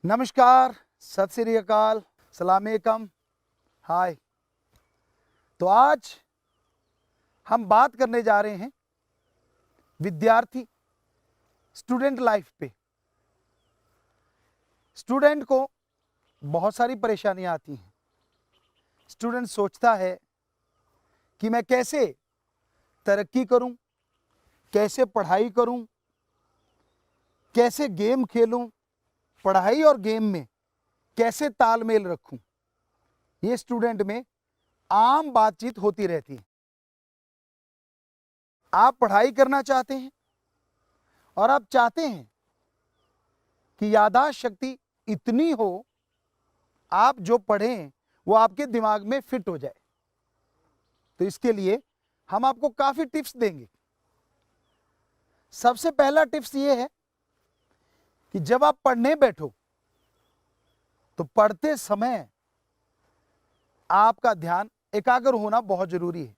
नमस्कार, सत श्री अकाल, सलाम अलैकुम, हाय। तो आज हम बात करने जा रहे हैं विद्यार्थी स्टूडेंट लाइफ पे। स्टूडेंट को बहुत सारी परेशानियां आती हैं। स्टूडेंट सोचता है कि मैं कैसे तरक्की करूं, कैसे पढ़ाई करूं, कैसे गेम खेलूं, पढ़ाई और गेम में कैसे तालमेल रखूं। ये स्टूडेंट में आम बातचीत होती रहती है। आप पढ़ाई करना चाहते हैं और आप चाहते हैं कि याददाश्त शक्ति इतनी हो, आप जो पढ़ें वो आपके दिमाग में फिट हो जाए। तो इसके लिए हम आपको काफी टिप्स देंगे। सबसे पहला टिप्स ये है कि जब आप पढ़ने बैठो तो पढ़ते समय आपका ध्यान एकाग्र होना बहुत जरूरी है।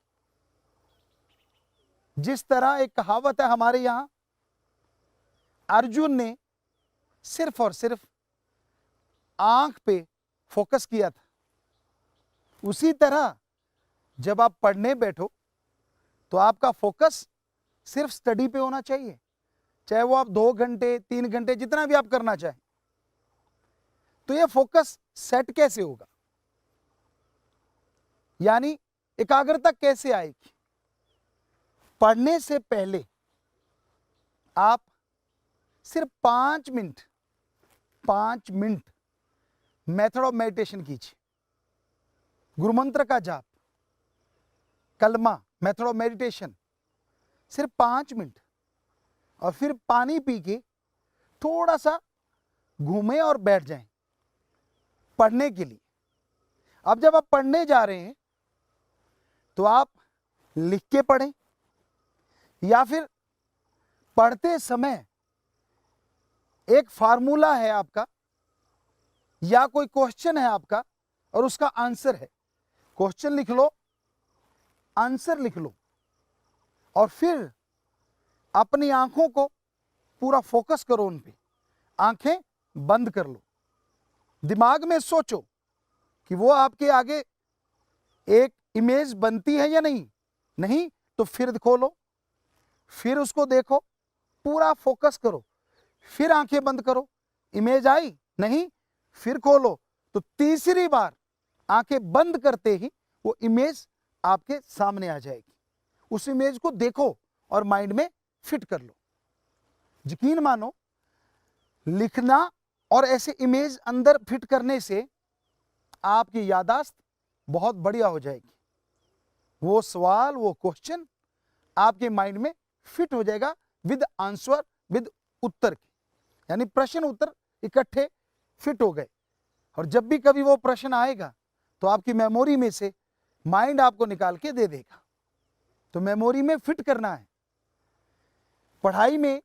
जिस तरह एक कहावत है हमारे यहां, अर्जुन ने सिर्फ और सिर्फ आंख पे फोकस किया था, उसी तरह जब आप पढ़ने बैठो तो आपका फोकस सिर्फ स्टडी पे होना चाहिए। चाहे वो आप 2 घंटे 3 घंटे जितना भी आप करना चाहें। तो ये फोकस सेट कैसे होगा, यानी एकाग्रता कैसे आएगी? पढ़ने से पहले आप सिर्फ 5 मिनट मेथड ऑफ मेडिटेशन कीजिए। गुरुमंत्र का जाप, कलमा, मेथड ऑफ मेडिटेशन, सिर्फ 5 मिनट। और फिर पानी पी के थोड़ा सा घूमें और बैठ जाएं पढ़ने के लिए। अब जब आप पढ़ने जा रहे हैं तो आप लिख के पढ़ें, या फिर पढ़ते समय एक फार्मूला है आपका या कोई क्वेश्चन है आपका और उसका आंसर है। क्वेश्चन लिख लो, आंसर लिख लो, और फिर अपनी आंखों को पूरा फोकस करो उन पे। आंखें बंद कर लो, दिमाग में सोचो कि वो आपके आगे एक इमेज बनती है या नहीं तो फिर खोलो, फिर उसको देखो, पूरा फोकस करो, फिर आंखें बंद करो। इमेज आई नहीं, फिर खोलो। तो तीसरी बार आंखें बंद करते ही वो इमेज आपके सामने आ जाएगी। उस इमेज को देखो और माइंड में फिट कर लो। यकीन मानो, लिखना और ऐसे इमेज अंदर फिट करने से आपकी याददाश्त बहुत बढ़िया हो जाएगी। वो सवाल, वो क्वेश्चन आपके माइंड में फिट हो जाएगा विद आंसर, विद उत्तर के, यानी प्रश्न उत्तर इकट्ठे फिट हो गए। और जब भी कभी वो प्रश्न आएगा तो आपकी मेमोरी में से माइंड आपको निकाल के दे देगा। तो मेमोरी में फिट करना है। पढ़ाई में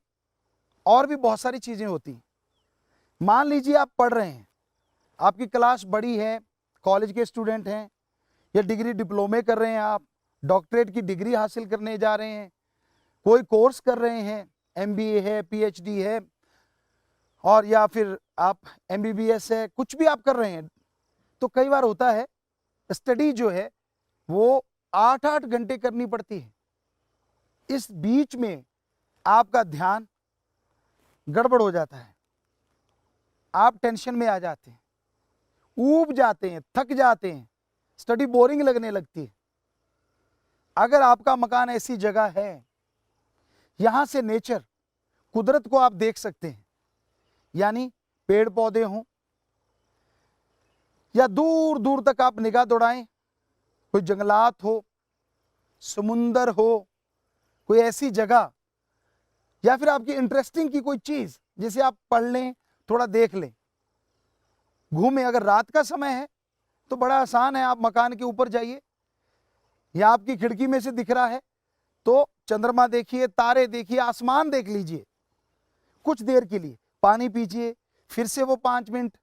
और भी बहुत सारी चीजें होती हैं। मान लीजिए आप पढ़ रहे हैं, आपकी क्लास बड़ी है, कॉलेज के स्टूडेंट हैं, या डिग्री डिप्लोमे कर रहे हैं, आप डॉक्टरेट की डिग्री हासिल करने जा रहे हैं, कोई कोर्स कर रहे हैं, MBA है, PhD है, और या फिर आप MBBS है, कुछ भी आप कर रहे हैं। तो कई बार होता है स्टडी जो है वो 8-8 घंटे करनी पड़ती है। इस बीच में आपका ध्यान गड़बड़ हो जाता है, आप टेंशन में आ जाते हैं, ऊब जाते हैं, थक जाते हैं, स्टडी बोरिंग लगने लगती है। अगर आपका मकान ऐसी जगह है, यहां से नेचर, कुदरत को आप देख सकते हैं, यानी पेड़ पौधे हों, या दूर दूर तक आप निगाह दौड़ाएं, कोई जंगलात हो, समुंदर हो, कोई ऐसी जगह, या फिर आपकी इंटरेस्टिंग की कोई चीज जिसे आप पढ़ लें, थोड़ा देख लें, घूमें। अगर रात का समय है तो बड़ा आसान है, आप मकान के ऊपर जाइए, या आपकी खिड़की में से दिख रहा है तो चंद्रमा देखिए, तारे देखिए, आसमान देख लीजिए कुछ देर के लिए, पानी पीजिए, फिर से वो 5 मिनट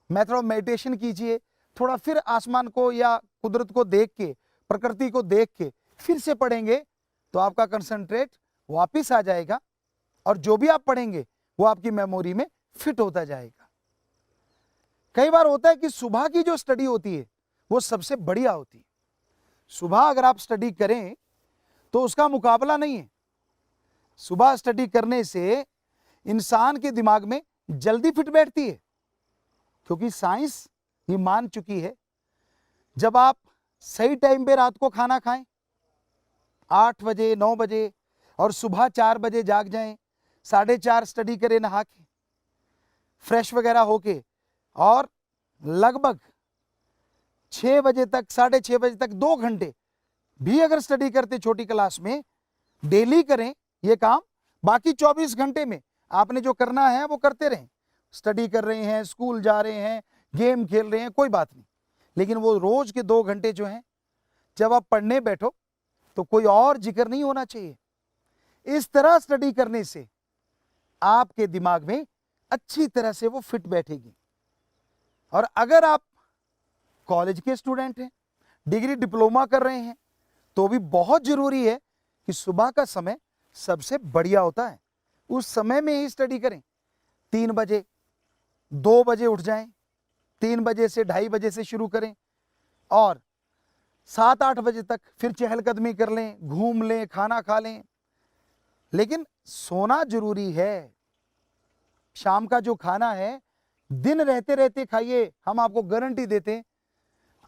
मेथड ऑफ मेडिटेशन कीजिए, थोड़ा फिर आसमान को या कुदरत को देख के, प्रकृति को देख के फिर से पढ़ेंगे तो आपका कंसंट्रेट वापिस आ जाएगा और जो भी आप पढ़ेंगे वो आपकी मेमोरी में फिट होता जाएगा। कई बार होता है कि सुबह की जो स्टडी होती है वो सबसे बढ़िया होती है। सुबह अगर आप स्टडी करें तो उसका मुकाबला नहीं है। सुबह स्टडी करने से इंसान के दिमाग में जल्दी फिट बैठती है, क्योंकि साइंस ये मान चुकी है जब आप सही टाइम पे रात को खाना खाएं 8 बजे 9 बजे और सुबह 4 बजे जाग जाएं, 4:30 स्टडी करें नहा के फ्रेश वगैरह होके, और लगभग 6 बजे तक 6:30 बजे तक 2 घंटे भी अगर स्टडी करते छोटी क्लास में डेली करें ये काम, बाकी 24 घंटे में आपने जो करना है वो करते रहें। स्टडी कर रहे हैं, स्कूल जा रहे हैं, गेम खेल रहे हैं, कोई बात नहीं, लेकिन वो रोज के 2 घंटे जो हैं जब आप पढ़ने बैठो तो कोई और जिक्र नहीं होना चाहिए। इस तरह स्टडी करने से आपके दिमाग में अच्छी तरह से वो फिट बैठेगी। और अगर आप कॉलेज के स्टूडेंट हैं, डिग्री डिप्लोमा कर रहे हैं, तो भी बहुत जरूरी है कि सुबह का समय सबसे बढ़िया होता है, उस समय में ही स्टडी करें। 3 बजे 2 बजे उठ जाएं, 3 बजे से 2:30 बजे से शुरू करें और 7-8 बजे तक फिर चहलकदमी कर लें, घूम लें, खाना खा लें, लेकिन सोना जरूरी है। शाम का जो खाना है दिन रहते रहते खाइए, हम आपको गारंटी देते हैं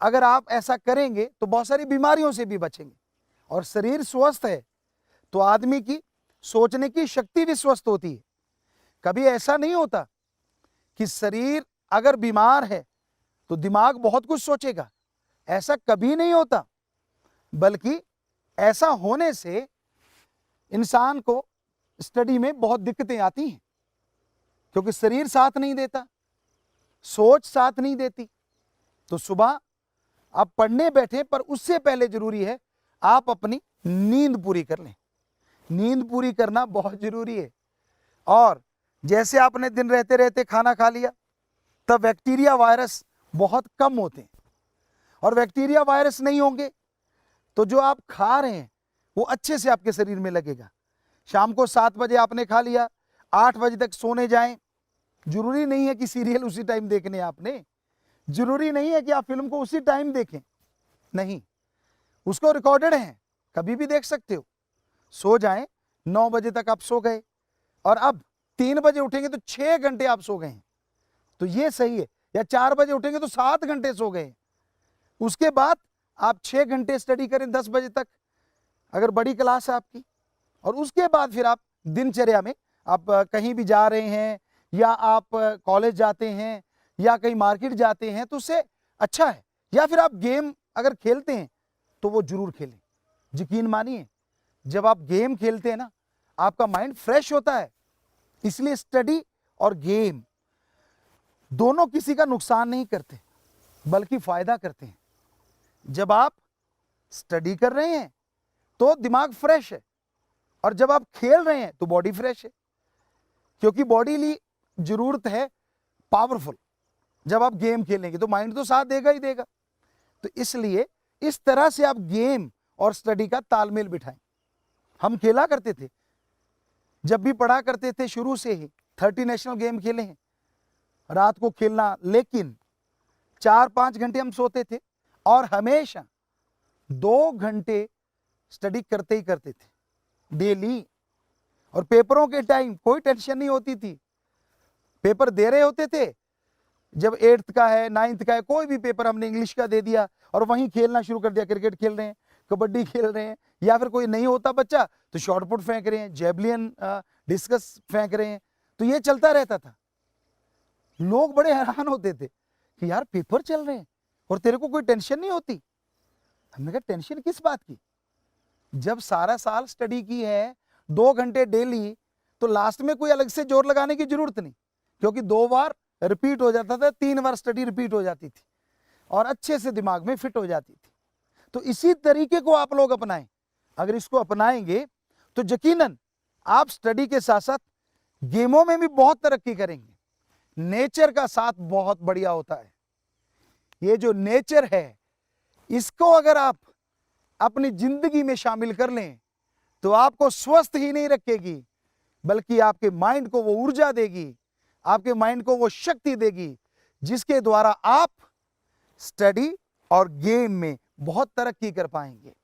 अगर आप ऐसा करेंगे तो बहुत सारी बीमारियों से भी बचेंगे। और शरीर स्वस्थ है तो आदमी की सोचने की शक्ति भी स्वस्थ होती है। कभी ऐसा नहीं होता कि शरीर अगर बीमार है तो दिमाग बहुत कुछ सोचेगा, ऐसा कभी नहीं होता, बल्कि ऐसा होने से इंसान को स्टडी में बहुत दिक्कतें आती हैं, क्योंकि शरीर साथ नहीं देता, सोच साथ नहीं देती। तो सुबह आप पढ़ने बैठे, पर उससे पहले जरूरी है आप अपनी नींद पूरी कर लें। नींद पूरी करना बहुत जरूरी है। और जैसे आपने दिन रहते रहते खाना खा लिया, तब बैक्टीरिया वायरस बहुत कम होते हैं, और बैक्टीरिया वायरस नहीं होंगे तो जो आप खा रहे हैं वो अच्छे से आपके शरीर में लगेगा। शाम को 7 बजे आपने खा लिया, 8 बजे तक सोने जाएं। जरूरी नहीं है कि सीरियल उसी टाइम देखने आपने, जरूरी नहीं है कि आप फिल्म को उसी टाइम देखें, नहीं, उसको रिकॉर्डेड है, कभी भी देख सकते हो। सो जाएं, 9 बजे तक आप सो गए और अब 3 बजे उठेंगे तो 6 घंटे आप सो गए हैं, तो ये सही है। या 4 बजे उठेंगे तो 7 घंटे सो गए। उसके बाद आप 6 घंटे स्टडी करें 10 बजे तक, अगर बड़ी क्लास है आपकी, और उसके बाद फिर आप दिनचर्या में आप कहीं भी जा रहे हैं या आप कॉलेज जाते हैं या कहीं मार्केट जाते हैं तो उससे अच्छा है। या फिर आप गेम अगर खेलते हैं तो वो जरूर खेलें। यकीन मानिए, जब आप गेम खेलते हैं ना, आपका माइंड फ्रेश होता है। इसलिए स्टडी और गेम दोनों किसी का नुकसान नहीं करते, बल्कि फायदा करते हैं। जब आप स्टडी कर रहे हैं तो दिमाग फ्रेश है, और जब आप खेल रहे हैं तो बॉडी फ्रेश है, क्योंकि बॉडी की जरूरत है पावरफुल। जब आप गेम खेलेंगे तो माइंड तो साथ देगा ही देगा। तो इसलिए इस तरह से आप गेम और स्टडी का तालमेल बिठाएं। हम खेला करते थे, जब भी पढ़ा करते थे, शुरू से ही 30 नेशनल गेम खेले हैं, रात को खेलना, लेकिन 4-5 घंटे हम सोते थे और हमेशा 2 घंटे स्टडी करते ही करते थे डेली। और पेपरों के टाइम कोई टेंशन नहीं होती थी, पेपर दे रहे होते थे, जब 8th का है 9th का है, कोई भी पेपर हमने इंग्लिश का दे दिया और वहीं खेलना शुरू कर दिया। क्रिकेट खेल रहे हैं, कबड्डी खेल रहे हैं, या फिर कोई नहीं होता बच्चा तो शॉर्ट पुट फेंक रहे हैं, जेवलिन डिस्कस फेंक रहे हैं, तो ये चलता रहता था। लोग बड़े हैरान होते थे कि यार पेपर चल रहे हैं और तेरे को कोई टेंशन नहीं होती। हमने कहा टेंशन किस बात की, जब सारा साल स्टडी की है 2 घंटे डेली, तो लास्ट में कोई अलग से जोर लगाने की जरूरत नहीं, क्योंकि 2 बार रिपीट हो जाता था, 3 बार स्टडी रिपीट हो जाती थी और अच्छे से दिमाग में फिट हो जाती थी। तो इसी तरीके को आप लोग अपनाएं। अगर इसको अपनाएंगे तो यकीनन आप स्टडी के साथ साथ गेमों में भी बहुत तरक्की करेंगे। नेचर का साथ बहुत बढ़िया होता है। ये जो नेचर है, इसको अगर आप अपनी जिंदगी में शामिल कर लें तो आपको स्वस्थ ही नहीं रखेगी, बल्कि आपके माइंड को वो ऊर्जा देगी, आपके माइंड को वो शक्ति देगी जिसके द्वारा आप स्टडी और गेम में बहुत तरक्की कर पाएंगे।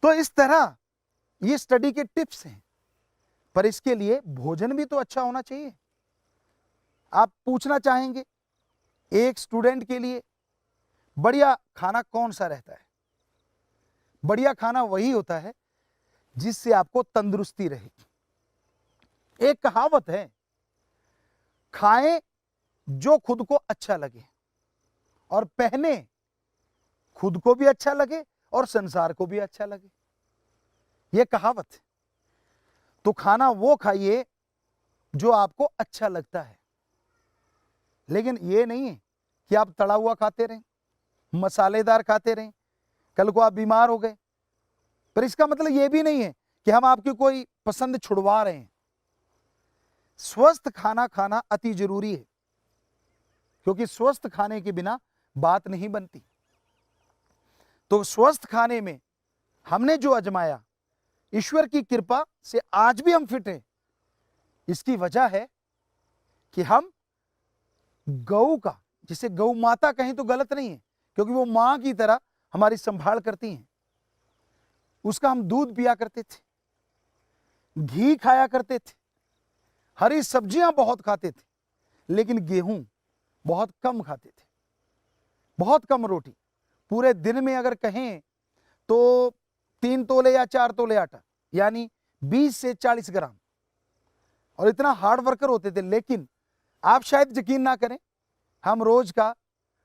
तो इस तरह ये स्टडी के टिप्स हैं, पर इसके लिए भोजन भी तो अच्छा होना चाहिए। आप पूछना चाहेंगे एक स्टूडेंट के लिए बढ़िया खाना कौन सा रहता है? बढ़िया खाना वही होता है जिससे आपको तंदुरुस्ती रहे। एक कहावत है, खाएं जो खुद को अच्छा लगे और पहने खुद को भी अच्छा लगे और संसार को भी अच्छा लगे। यह कहावत है। तो खाना वो खाइए जो आपको अच्छा लगता है, लेकिन ये नहीं है कि आप तड़ा हुआ खाते रहें, मसालेदार खाते रहें, कल को आप बीमार हो गए। पर इसका मतलब ये भी नहीं है कि हम आपकी कोई पसंद छुड़वा रहे हैं। स्वस्थ खाना खाना अति जरूरी है, क्योंकि स्वस्थ खाने के बिना बात नहीं बनती। तो स्वस्थ खाने में हमने जो आजमाया, ईश्वर की कृपा से आज भी हम फिट हैं। इसकी वजह है कि हम गौ का, जिसे गौ माता कहें तो गलत नहीं है, क्योंकि वो मां की तरह हमारी संभाल करती हैं। उसका हम दूध पिया करते थे, घी खाया करते थे, हरी सब्जियां बहुत खाते थे, लेकिन गेहूं बहुत कम खाते थे, बहुत कम रोटी। पूरे दिन में अगर कहें तो 3 तोले या 4 तोले आटा, यानी 20 से 40 ग्राम। और इतना हार्ड वर्कर होते थे। लेकिन आप शायद यकीन ना करें, हम रोज का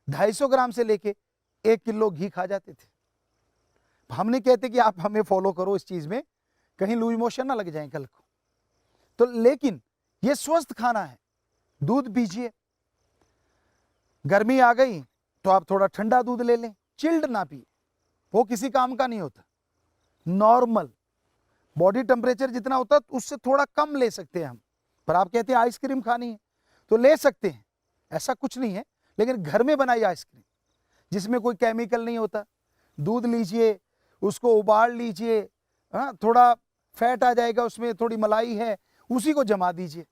250 ग्राम से लेके 1 किलो घी खा जाते थे। हम नहीं कहते कि आप हमें फॉलो करो इस चीज में, कहीं लूज मोशन ना लग जाए कल को। तो लेकिन ये स्वस्थ खाना है। दूध पीजिए, गर्मी आ गई तो आप थोड़ा ठंडा दूध ले लें, चिल्ड ना पिए, वो किसी काम का नहीं होता। नॉर्मल बॉडी टेम्परेचर जितना होता है उससे थोड़ा कम ले सकते हैं हम। पर आप कहते हैं आइसक्रीम खानी है तो ले सकते हैं, ऐसा कुछ नहीं है। लेकिन घर में बनाई आइसक्रीम जिसमें कोई केमिकल नहीं होता। दूध लीजिए, उसको उबाल लीजिए, थोड़ा फैट आ जाएगा उसमें, थोड़ी मलाई है, उसी को जमा दीजिए,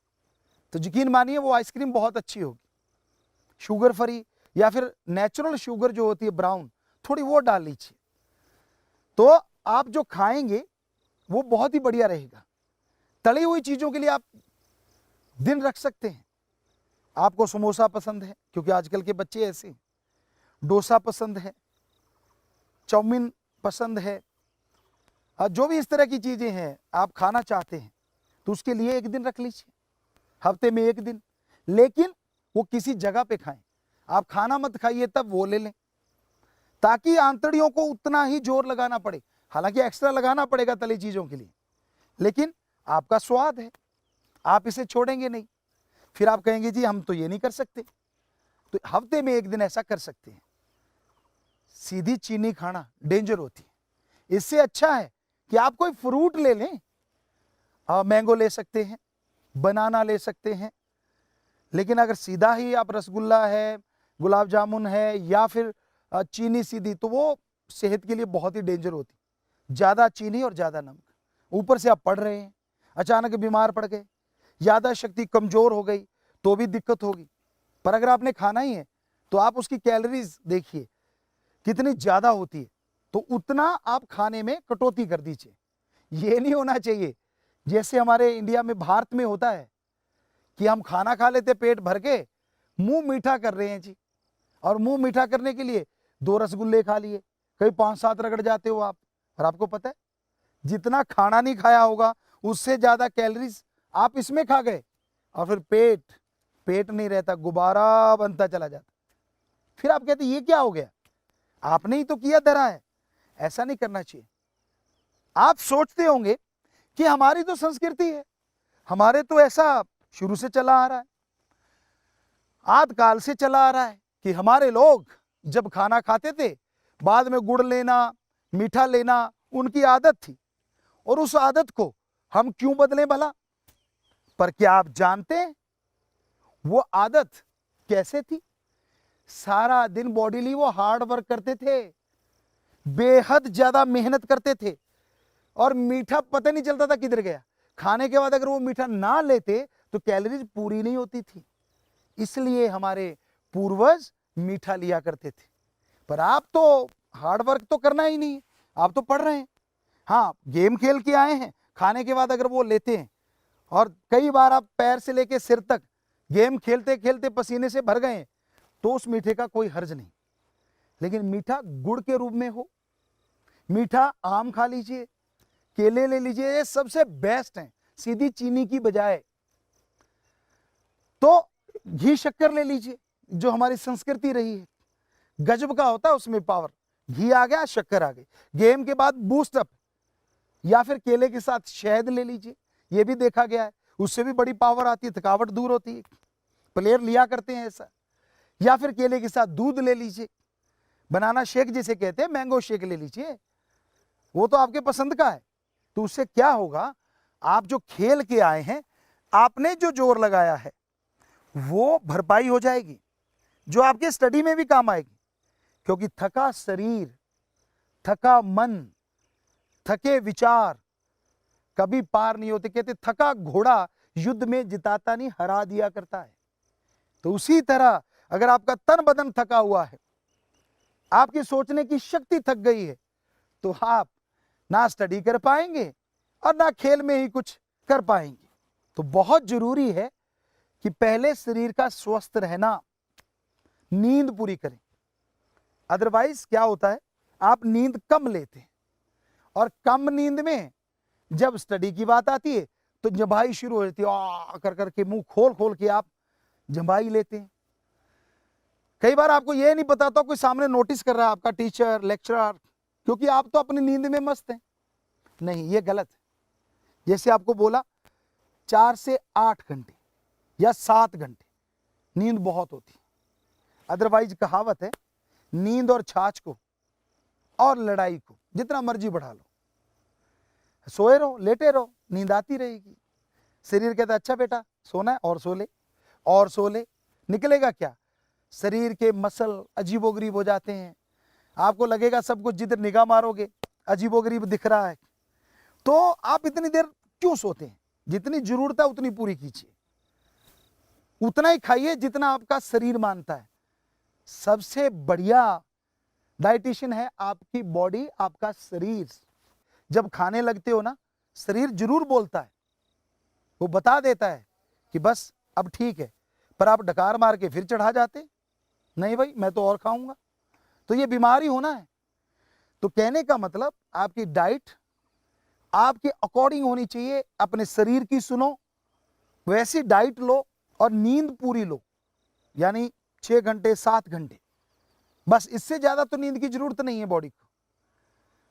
तो यकीन मानिए वो आइसक्रीम बहुत अच्छी होगी। शुगर फ्री या फिर नेचुरल शुगर जो होती है ब्राउन, थोड़ी वो डाल लीजिए, तो आप जो खाएंगे वो बहुत ही बढ़िया रहेगा। तली हुई चीजों के लिए आप दिन रख सकते हैं। आपको समोसा पसंद है, क्योंकि आजकल के बच्चे ऐसे हैं, डोसा पसंद है, चाउमीन पसंद है, जो भी इस तरह की चीजें हैं आप खाना चाहते हैं, तो उसके लिए एक दिन रख लीजिए, हफ्ते में एक दिन। लेकिन वो किसी जगह पे खाएं, आप खाना मत खाइए तब वो ले लें, ताकि आंतड़ियों को उतना ही जोर लगाना पड़े। हालांकि एक्स्ट्रा लगाना पड़ेगा तली चीजों के लिए, लेकिन आपका स्वाद है, आप इसे छोड़ेंगे नहीं। फिर आप कहेंगे जी हम तो ये नहीं कर सकते, तो हफ्ते में एक दिन ऐसा कर सकते हैं। सीधी चीनी खाना डेंजर होती है। इससे अच्छा है कि आप कोई फ्रूट ले लें, मैंगो ले सकते हैं, बनाना ले सकते हैं। लेकिन अगर सीधा ही आप रसगुल्ला है, गुलाब जामुन है, या फिर चीनी सीधी, तो वो सेहत के लिए बहुत ही डेंजर होती। ज्यादा चीनी और ज्यादा नमक, ऊपर से आप पढ़ रहे हैं, अचानक बीमार पड़ गए, याददाश्त शक्ति कमजोर हो गई तो भी दिक्कत होगी। पर अगर आपने खाना ही है तो आप उसकी कैलोरीज देखिए कितनी ज्यादा होती है, तो उतना आप खाने में कटौती कर दीजिए। ये नहीं होना चाहिए जैसे हमारे इंडिया में, भारत में होता है कि हम खाना खा लेते पेट भर के, मुंह मीठा कर रहे हैं जी, और मुंह मीठा करने के लिए 2 रसगुल्ले खा लिए, कहीं 5-7 रगड़ जाते हो आप। और आपको पता है जितना खाना नहीं खाया होगा उससे ज्यादा कैलोरीज आप इसमें खा गए, और फिर पेट नहीं रहता, गुब्बारा बनता चला जाता। फिर आप कहते ये क्या हो गया, आपने ही तो किया धरा है। ऐसा नहीं करना चाहिए। आप सोचते होंगे कि हमारी तो संस्कृति है, हमारे तो ऐसा शुरू से चला आ रहा है, आदिकाल से चला आ रहा है कि हमारे लोग जब खाना खाते थे बाद में गुड़ लेना, मीठा लेना उनकी आदत थी, और उस आदत को हम क्यों बदलें भला। पर क्या आप जानते हैं वो आदत कैसे थी? सारा दिन बॉडीली वो हार्ड वर्क करते थे, बेहद ज्यादा मेहनत करते थे, और मीठा पता नहीं चलता था किधर गया। खाने के बाद अगर वो मीठा ना लेते तो कैलोरीज पूरी नहीं होती थी। इसलिए हमारे पूर्वज मीठा लिया करते थे। पर आप तो हार्ड वर्क तो करना ही नहीं है, आप तो पढ़ रहे हैं। हाँ, गेम खेल के आए हैं, खाने के बाद अगर वो लेते हैं और कई बार आप पैर से लेके सिर तक गेम खेलते खेलते पसीने से भर गए, तो उस मीठे का कोई हर्ज नहीं। लेकिन मीठा गुड़ के रूप में हो, मीठा आम खा लीजिए, केले ले लीजिए, ये सबसे बेस्ट है सीधी चीनी की बजाय। तो घी शक्कर ले लीजिए, जो हमारी संस्कृति रही है, गजब का होता है उसमें पावर। घी आ गया, शक्कर आ गई। गेम के बाद बूस्ट अप, या फिर केले के साथ शहद ले लीजिए, ये भी देखा गया है, उससे भी बड़ी पावर आती है, थकावट दूर होती है, प्लेयर लिया करते हैं ऐसा। या फिर केले के साथ दूध ले लीजिए, बनाना शेक जिसे कहते हैं, मैंगो शेक ले लीजिए, वो तो आपके पसंद का है। तो उससे क्या होगा, आप जो खेल के आए हैं, आपने जो जोर लगाया है वो भरपाई हो जाएगी, जो आपके स्टडी में भी काम आएगी। क्योंकि थका शरीर, थका मन, थके विचार कभी पार नहीं होते। कहते थका घोड़ा युद्ध में जिताता नहीं, हरा दिया करता है। तो उसी तरह अगर आपका तन बदन थका हुआ है, आपकी सोचने की शक्ति थक गई है, तो आप ना स्टडी कर पाएंगे और ना खेल में ही कुछ कर पाएंगे। तो बहुत जरूरी है कि पहले शरीर का स्वस्थ रहना, नींद पूरी करें। अदरवाइज क्या होता है, आप नींद कम लेते हैं, और कम नींद में जब स्टडी की बात आती है तो जंभाई शुरू हो जाती है, आ कर करके मुंह खोल खोल के आप जंभाई लेते हैं। कई बार आपको यह नहीं पता, तो कोई सामने नोटिस कर रहा है, आपका टीचर, लेक्चरर, क्योंकि आप तो अपनी नींद में मस्त हैं। नहीं, ये गलत है। जैसे आपको बोला 4 से 8 घंटे या 7 घंटे नींद बहुत होती। अदरवाइज कहावत है, नींद और छाछ को और लड़ाई को जितना मर्जी बढ़ा लो, सोए रहो, लेटे रहो, नींद आती रहेगी। शरीर कहता है अच्छा बेटा सोना है, और सो ले, और सो ले। निकलेगा क्या, शरीर के मसल अजीबोगरीब हो जाते हैं। आपको लगेगा सब कुछ, जिधर निगाह मारोगे अजीबोगरीब दिख रहा है। तो आप इतनी देर क्यों सोते हैं? जितनी जरूरत है उतनी पूरी कीजिए, उतना ही खाइए जितना आपका शरीर मानता है। सबसे बढ़िया डाइटिशियन है आपकी बॉडी, आपका शरीर। जब खाने लगते हो ना, शरीर जरूर बोलता है, वो बता देता है कि बस अब ठीक है, पर आप डकार मार के फिर चढ़ा जाते, नहीं भाई मैं तो और खाऊंगा। तो ये बीमारी होना है। तो कहने का मतलब, आपकी डाइट आपके अकॉर्डिंग होनी चाहिए। अपने शरीर की सुनो, वैसी डाइट लो और नींद पूरी लो, यानी 6 घंटे 7 घंटे, बस। इससे ज्यादा तो नींद की जरूरत नहीं है बॉडी को।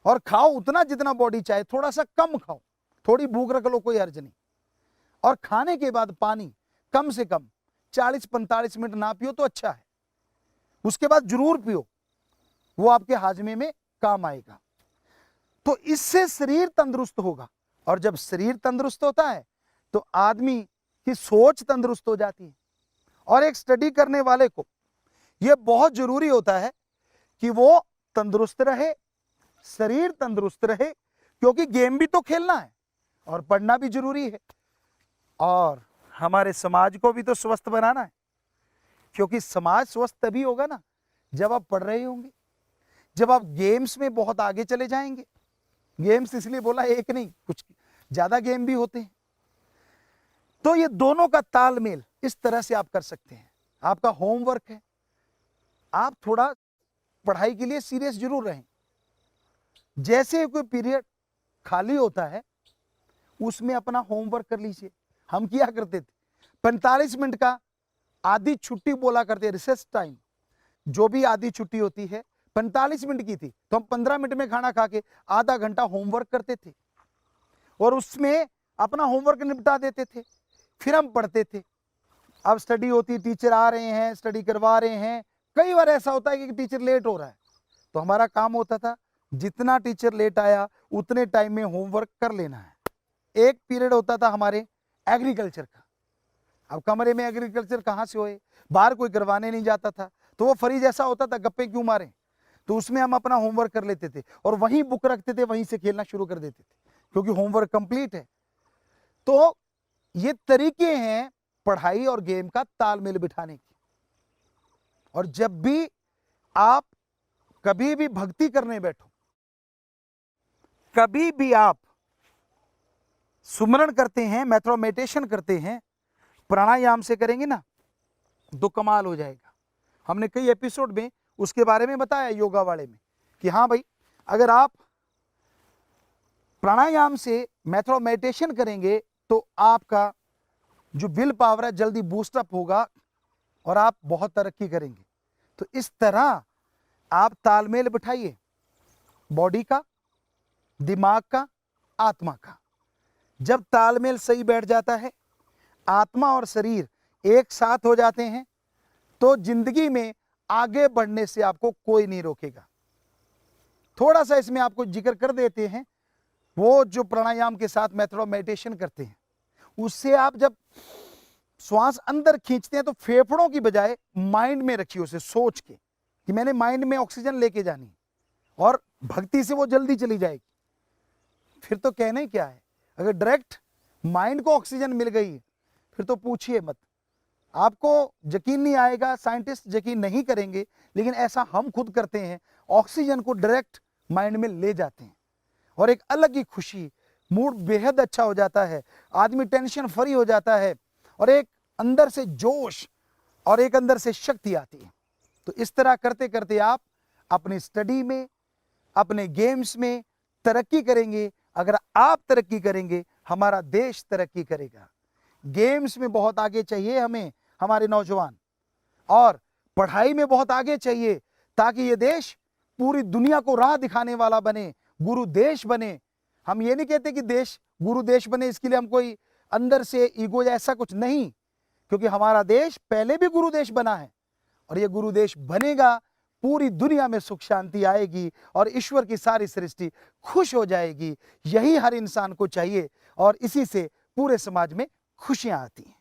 और खाओ उतना जितना बॉडी चाहे, थोड़ा सा कम खाओ, थोड़ी भूख रख लो, कोई अर्ज नहीं। और खाने के बाद पानी कम से कम 40-45 मिनट ना पियो तो अच्छा है, उसके बाद जरूर पियो, वो आपके हाजमे में काम आएगा। तो इससे शरीर तंदुरुस्त होगा, और जब शरीर तंदुरुस्त होता है तो आदमी की सोच तंदुरुस्त हो जाती है। और एक स्टडी करने वाले को यह बहुत जरूरी होता है कि वो तंदुरुस्त रहे, शरीर तंदुरुस्त रहे, क्योंकि गेम भी तो खेलना है और पढ़ना भी जरूरी है, और हमारे समाज को भी तो स्वस्थ बनाना है। क्योंकि समाज स्वस्थ तभी होगा ना जब आप पढ़ रहे होंगे, जब आप गेम्स में बहुत आगे चले जाएंगे। गेम्स इसलिए बोला एक नहीं, कुछ ज्यादा गेम भी होते हैं। तो ये दोनों का तालमेल इस तरह से आप कर सकते हैं। आपका होमवर्क है, आप थोड़ा पढ़ाई के लिए सीरियस जरूर रहें। जैसे कोई पीरियड खाली होता है उसमें अपना होमवर्क कर लीजिए। हम किया करते थे, 45 मिनट का आधी छुट्टी बोला करते, रिसेस टाइम, जो भी आधी छुट्टी होती है 45 मिनट की थी, तो हम 15 मिनट में खाना खा के आधा घंटा होमवर्क करते थे, और उसमें अपना होमवर्क निपटा देते थे, फिर हम पढ़ते थे। अब स्टडी होती, टीचर आ रहे हैं, स्टडी करवा रहे हैं। कई बार ऐसा होता है कि टीचर लेट हो रहा है, तो हमारा काम होता था जितना टीचर लेट आया उतने टाइम में होमवर्क कर लेना है। एक पीरियड होता था हमारे एग्रीकल्चर का। अब कमरे में एग्रीकल्चर कहाँ से होए, बाहर कोई करवाने नहीं जाता था, तो वो फ्री जैसा होता था, गप्पे क्यों मारें। तो उसमें हम अपना होमवर्क कर लेते थे और वहीं बुक रखते थे, वहीं से खेलना शुरू कर देते थे, क्योंकि होमवर्क कंप्लीट है। तो ये तरीके हैं पढ़ाई और गेम का तालमेल बिठाने की। और जब भी आप कभी भी भक्ति करने बैठो, कभी भी आप सुमरण करते हैं, मैथ्रो मेडिटेशन करते हैं, प्राणायाम से करेंगे ना तो कमाल हो जाएगा। हमने कई एपिसोड में उसके बारे में बताया योगा वाले में कि हाँ भाई, अगर आप प्राणायाम से मैथ्रो मेडिटेशन करेंगे तो आपका जो विल पावर है जल्दी बूस्टअप होगा और आप बहुत तरक्की करेंगे। तो इस तरह आप तालमेल बिठाइए बॉडी का, दिमाग का, आत्मा का। जब तालमेल सही बैठ जाता है, आत्मा और शरीर एक साथ हो जाते हैं, तो जिंदगी में आगे बढ़ने से आपको कोई नहीं रोकेगा। थोड़ा सा इसमें आपको जिक्र कर देते हैं, वो जो प्राणायाम के साथ मैथ्रो मेडिटेशन करते हैं, उससे आप जब श्वास अंदर खींचते हैं तो फेफड़ों की बजाय माइंड में रखिए उसे, सोच के कि मैंने माइंड में ऑक्सीजन लेके जानी है, और भक्ति से वो जल्दी चली जाएगी। फिर तो कहने क्या है, अगर डायरेक्ट माइंड को ऑक्सीजन मिल गई फिर तो पूछिए मत। आपको यकीन नहीं आएगा, साइंटिस्ट यकीन नहीं करेंगे, लेकिन ऐसा हम खुद करते हैं, ऑक्सीजन को डायरेक्ट माइंड में ले जाते हैं और एक अलग ही खुशी, मूड बेहद अच्छा हो जाता है, आदमी टेंशन फ्री हो जाता है और एक अंदर से जोश और एक अंदर से शक्ति आती है। तो इस तरह करते करते आप अपनी स्टडी में, अपने गेम्स में तरक्की करेंगे। अगर आप तरक्की करेंगे, हमारा देश तरक्की करेगा। गेम्स में बहुत आगे चाहिए हमें हमारे नौजवान, और पढ़ाई में बहुत आगे चाहिए, ताकि ये देश पूरी दुनिया को राह दिखाने वाला बने, गुरु देश बने। हम ये नहीं कहते कि देश गुरु देश बने, इसके लिए हम कोई अंदर से ईगो या ऐसा कुछ नहीं, क्योंकि हमारा देश पहले भी गुरु देश बना है और ये गुरु देश बनेगा। पूरी दुनिया में सुख शांति आएगी और ईश्वर की सारी सृष्टि खुश हो जाएगी। यही हर इंसान को चाहिए और इसी से पूरे समाज में खुशियां आती हैं।